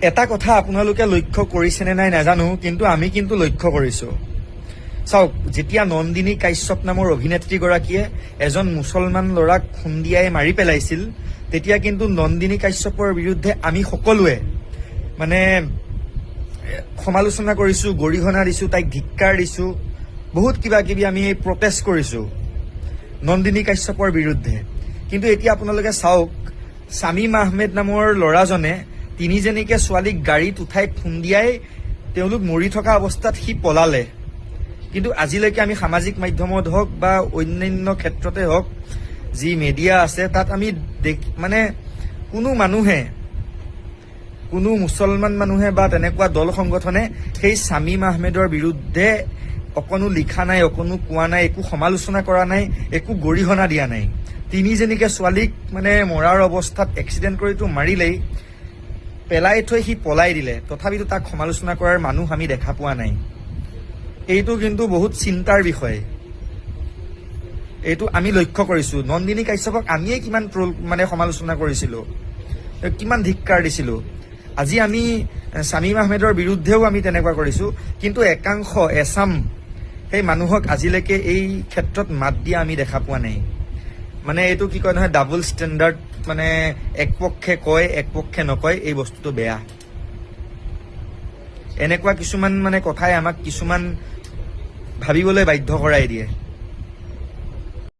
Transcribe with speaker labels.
Speaker 1: এটা কথা আপোনালোকে লক্ষ্য কৰিছেনে নাই নাজানো, কিন্তু আমি কিন্তু লক্ষ্য কৰিছো। চাওক, যেতিয়া নন্দিনী কাশ্যপ নামৰ অভিনেত্ৰীগৰাকীয়ে এজন মুছলমান ল'ৰাক খুন্দিয়াই মাৰি পেলাইছিল, তেতিয়া কিন্তু নন্দিনী কাশ্যপৰ বিৰুদ্ধে আমি সকলোৱে মানে সমালোচনা কৰিছো, গৰিহণা দিছো, তাইক ধিক্কাৰ দিছো, বহুত কিবা কিবি আমি প্ৰটেষ্ট কৰিছো নন্দিনী কাশ্যপৰ বিৰুদ্ধে। কিন্তু এতিয়া আপোনালোকে চাওক, শামীম আহমেদ নামৰ ল'ৰাজনে তিনিজনীকে ছোৱালীক গাড়ীত উঠাই খুন্দিয়াই তেওঁলোক মৰি থকা অৱস্থাত সি পলালে। কিন্তু আজিলৈকে আমি সামাজিক মাধ্যমত হওক বা অন্যান্য ক্ষেত্ৰতে হওক, যি মিডিয়া আছে তাত আমি মানে কোনো মুছলমান মানুহে বা তেনেকুৱা দল সংগঠনে সেই শামীম আহমেদৰ বিৰুদ্ধে অকণো লিখা নাই, অকণো কোৱা নাই, একো সমালোচনা কৰা নাই, একো গৰিহণা দিয়া নাই। তিনিজনীকে ছোৱালীক মানে মৰাৰ অৱস্থাত এক্সিডেণ্ট কৰিতো মাৰিলেই, পেলাই থৈ সি পলাই দিলে, তথাপিতো তাক সমালোচনা কৰাৰ মানুহ আমি দেখা পোৱা নাই। এইটো কিন্তু বহুত চিন্তাৰ বিষয়। এইটো আমি লক্ষ্য কৰিছো। নন্দিনী কাশ্যপক আমিয়ে কিমান মানে সমালোচনা কৰিছিলো, কিমান ধিক্কাৰ দিছিলো। আজি আমি শামীম আহমেদৰ বিৰুদ্ধেও আমি তেনেকুৱা কৰিছো, কিন্তু একাংশ এচাম সেই মানুহক আজিলৈকে এই ক্ষেত্ৰত মাত দিয়া আমি দেখা পোৱা নাই। মানে এইটো কি কয় নহয়, ডাবল ষ্টেণ্ডাৰ্ড, মানে এক পক্ষে কয় এক পক্ষে নকয়, এই বস্তুটো বেয়া। এনেকুৱা কিছুমান মানে কথাই আমাক কিছুমান ভাবিবলৈ বাধ্য কৰাই দিয়ে।